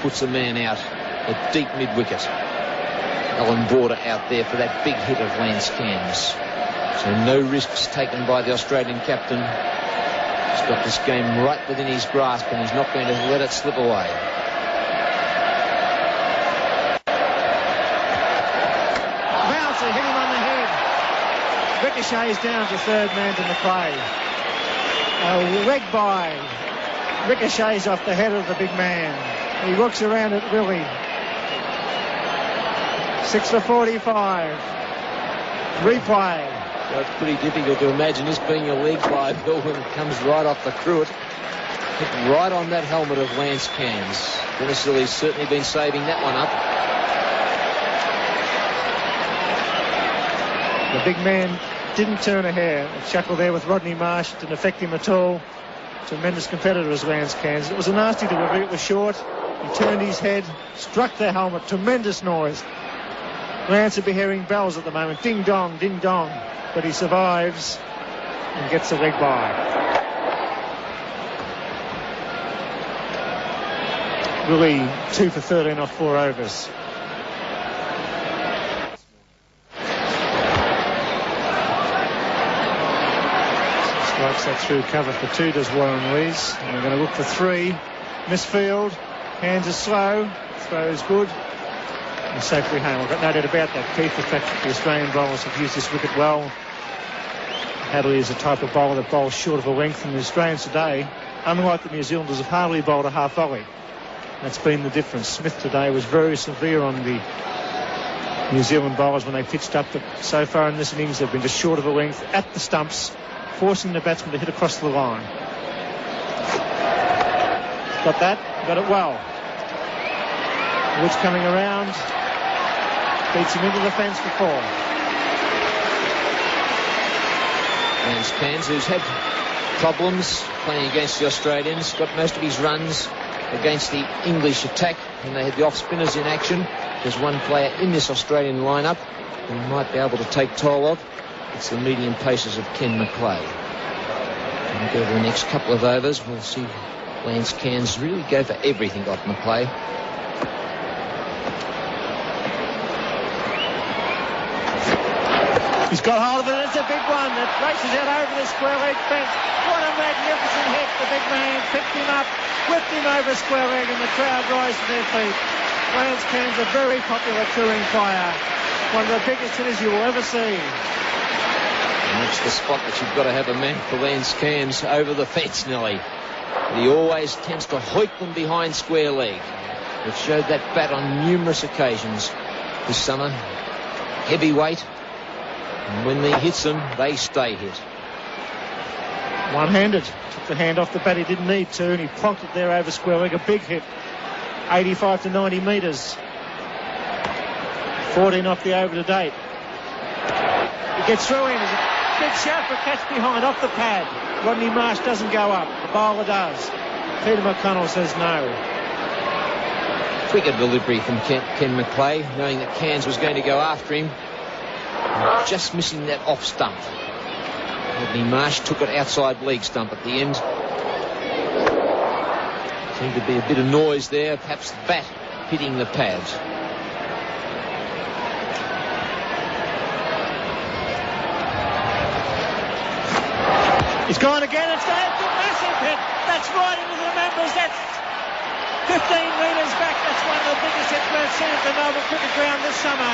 puts a man out at deep mid-wicket. Alan Border out there for that big hit of Lance Cairns. So no risks taken by the Australian captain. He's got this game right within his grasp and he's not going to let it slip away. Bouncer hit him on the head. Ricochets down to third man to McClay. A leg by. Ricochets off the head of the big man. He looks around at Willie. 6 for 45. Replay. So it's pretty difficult to imagine this being a leg fly, Bill, when it comes right off the cruet. Hit right on that helmet of Lance Cairns. Dennis Lilly's certainly been saving that one up. The big man didn't turn a hair. A chuckle there with Rodney Marsh didn't affect him at all. Tremendous competitor as Lance Cairns. It was a nasty delivery. It was short. He turned his head, struck the helmet. Tremendous noise. Lance would be hearing bells at the moment. Ding dong, ding dong. But he survives and gets a leg by. Willie 2 for 13 off 4 overs. Strikes that through cover for 2, does Warren Lees. And we're going to look for 3. Misfield. Hands are slow. Throw is good. And safely home. I've got no doubt about that, Keith. The fact that the Australian bowlers have used this wicket well. Hadley is a type of bowler that bowls short of a length, and the Australians today, unlike the New Zealanders, have hardly bowled a half volley. That's been the difference. Smith today was very severe on the New Zealand bowlers when they pitched up, but so far in this innings they've been just short of a length at the stumps, forcing the batsman to hit across the line. Got that? Got it well. Woods coming around, beats him into the fence for 4. Lance Cairns, who's had problems playing against the Australians, got most of his runs against the English attack when they had the off-spinners in action. There's one player in this Australian lineup who might be able to take toll of. It's the medium paces of Ken McClay. And we go to the next couple of overs. We'll see Lance Cairns really go for everything off McClay. He's got hold of it. It's a big one that races out over the square leg fence. What a magnificent hit. The big man picked him up, whipped him over square leg, and the crowd rise to their feet. Lance Cairns, a very popular touring player. One of the biggest hitters you will ever see. And that's the spot that you've got to have a man for Lance Cairns over the fence, Nelly. He always tends to hoik them behind square leg. They've showed that bat on numerous occasions this summer. Heavyweight. And when he hits them, they stay hit. One-handed. Took the hand off the bat. He didn't need to, and he plonked it there over square leg. A big hit. 85 to 90 metres. 14 off the over to date. He gets through in. There's a big shout for a catch behind off the pad. Rodney Marsh doesn't go up. The bowler does. Peter McConnell says no. Quicker delivery from Ken McClay, knowing that Cairns was going to go after him. Just missing that off stump. Rodney Marsh took it outside leg stump at the end. Seemed to be a bit of noise there, perhaps the bat hitting the pads. He's gone again. It's a massive hit. That's right into the members. That's 15 metres back. That's one of the biggest hits we've seen at the Melbourne Cricket Ground this summer.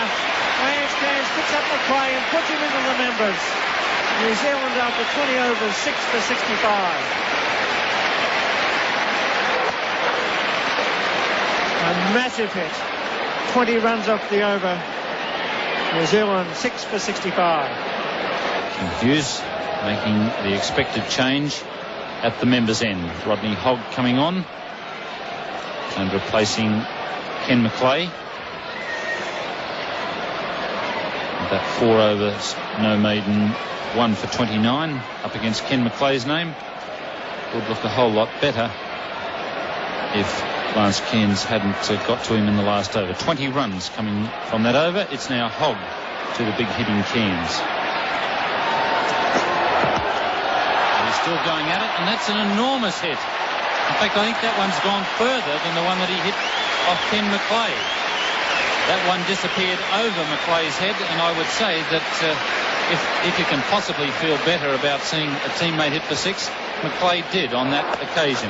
Lance Cairns picks up McClay and puts him into the members. New Zealand after 20 overs, 6 for 65. A massive hit. 20 runs off the over. New Zealand 6 for 65. Hughes making the expected change at the members' end. Rodney Hogg coming on and replacing Ken McClay. That 4 overs, no maiden, 1 for 29 up against Ken McClay's name. Would look a whole lot better if Lance Cairns hadn't got to him in the last over. 20 runs coming from that over. It's now Hogg to the big hitting Cairns. And he's still going at it, and that's an enormous hit. In fact, I think that one's gone further than the one that he hit of Ken McClay. That one disappeared over McClay's head, and I would say that if you can possibly feel better about seeing a teammate hit for 6, McClay did on that occasion.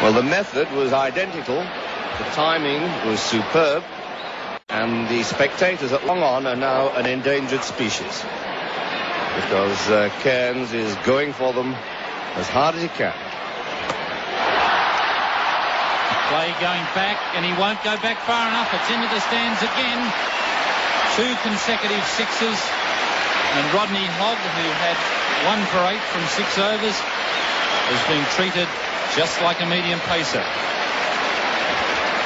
Well, the method was identical, the timing was superb, and the spectators at long on are now an endangered species, because Cairns is going for them as hard as he can. Play going back, and he won't go back far enough. It's into the stands again. 2 consecutive sixes, and Rodney Hogg, who had 1 for 8 from 6 overs, is being treated just like a medium pacer.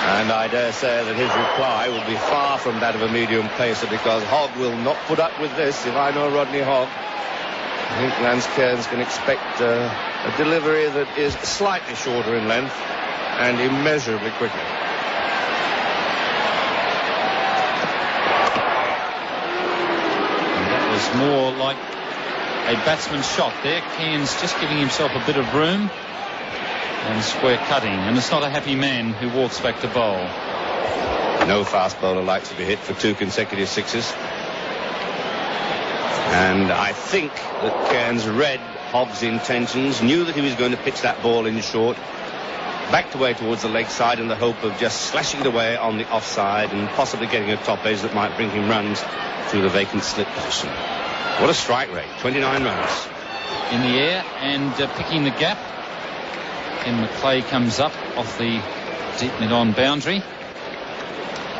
And I dare say that his reply will be far from that of a medium pacer, because Hogg will not put up with this. If I know Rodney Hogg, I think Lance Cairns can expect a delivery that is slightly shorter in length and immeasurably quicker. And that was more like a batsman's shot there. Cairns just giving himself a bit of room and square cutting. And it's not a happy man who walks back to bowl. No fast bowler likes to be hit for 2 consecutive sixes. And I think that Cairns read Hogg's intentions, knew that he was going to pitch that ball in short, backed away towards the leg side in the hope of just slashing it away on the offside and possibly getting a top edge that might bring him runs through the vacant slip position. What a strike rate, 29 runs. In the air and picking the gap. Ken McClay comes up off the deep mid-on boundary.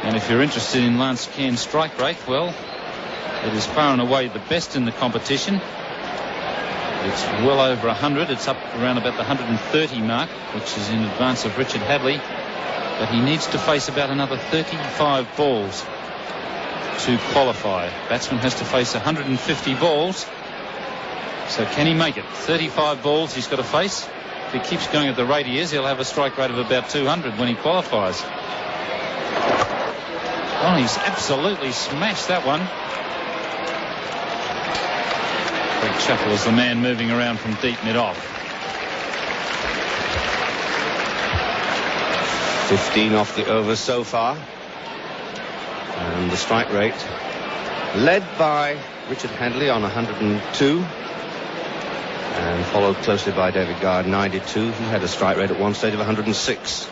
And if you're interested in Lance Cairns' strike rate, well, it is far and away the best in the competition. It's well over 100. It's up around about the 130 mark, which is in advance of Richard Hadley. But he needs to face about another 35 balls to qualify. Batsman has to face 150 balls. So can he make it? 35 balls he's got to face. If he keeps going at the rate he is, he'll have a strike rate of about 200 when he qualifies. Oh, he's absolutely smashed that one. Greg Chappell is the man moving around from deep mid-off. 15 off the over so far. And the strike rate led by Richard Hadley on 102. And followed closely by David Guard, 92. He had a strike rate at one stage of 106.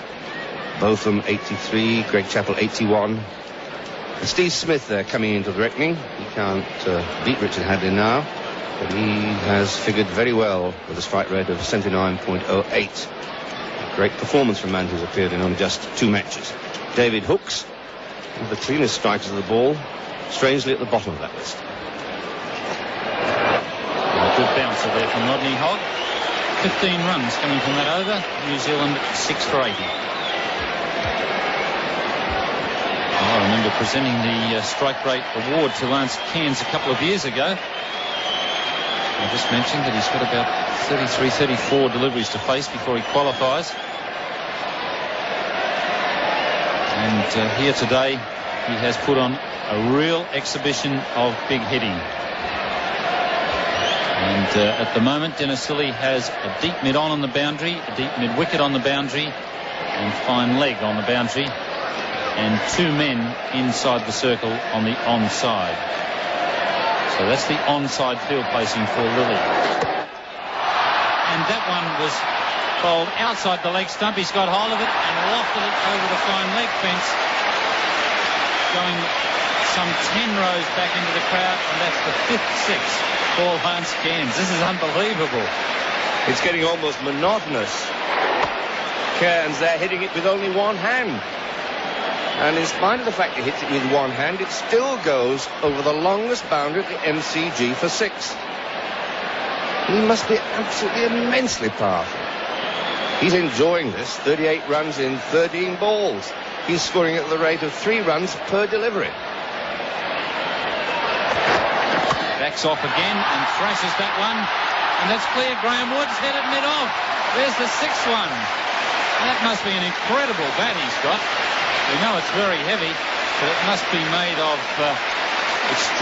Both of them 83. Greg Chappell 81. And Steve Smith there coming into the reckoning. He can't beat Richard Hadley now, but he has figured very well with a strike rate of 79.08. Great performance from a man who's appeared in only just 2 matches. David Hooks, one of the cleanest strikers of the ball, strangely at the bottom of that list. A good bouncer there from Rodney Hogg. 15 runs coming from that over. New Zealand 6 for 80. I remember presenting the strike rate award to Lance Cairns a couple of years ago. I just mentioned that he's got about 33, 34 deliveries to face before he qualifies. And here today, he has put on a real exhibition of big hitting. And at the moment, Dennisili has a deep mid-on the boundary, a deep mid-wicket on the boundary, and fine leg on the boundary, and 2 men inside the circle on the onside. So that's the onside field placing for Lilly. And that one was bowled outside the leg stump. He's got hold of it and lofted it over the fine leg fence, going some 10 rows back into the crowd, and that's the 5th 6 for Lance Cairns. This is unbelievable. It's getting almost monotonous. Cairns there hitting it with only one hand. And in spite of the fact he hits it with one hand, it still goes over the longest boundary at the MCG for 6. He must be absolutely immensely powerful. He's enjoying this. 38 runs in 13 balls. He's scoring at the rate of 3 runs per delivery. Backs off again and thrashes that one. And that's clear. Graham Woods headed mid-off. There's the 6th one. That must be an incredible bat he's got. We know it's very heavy, but it must be made of extreme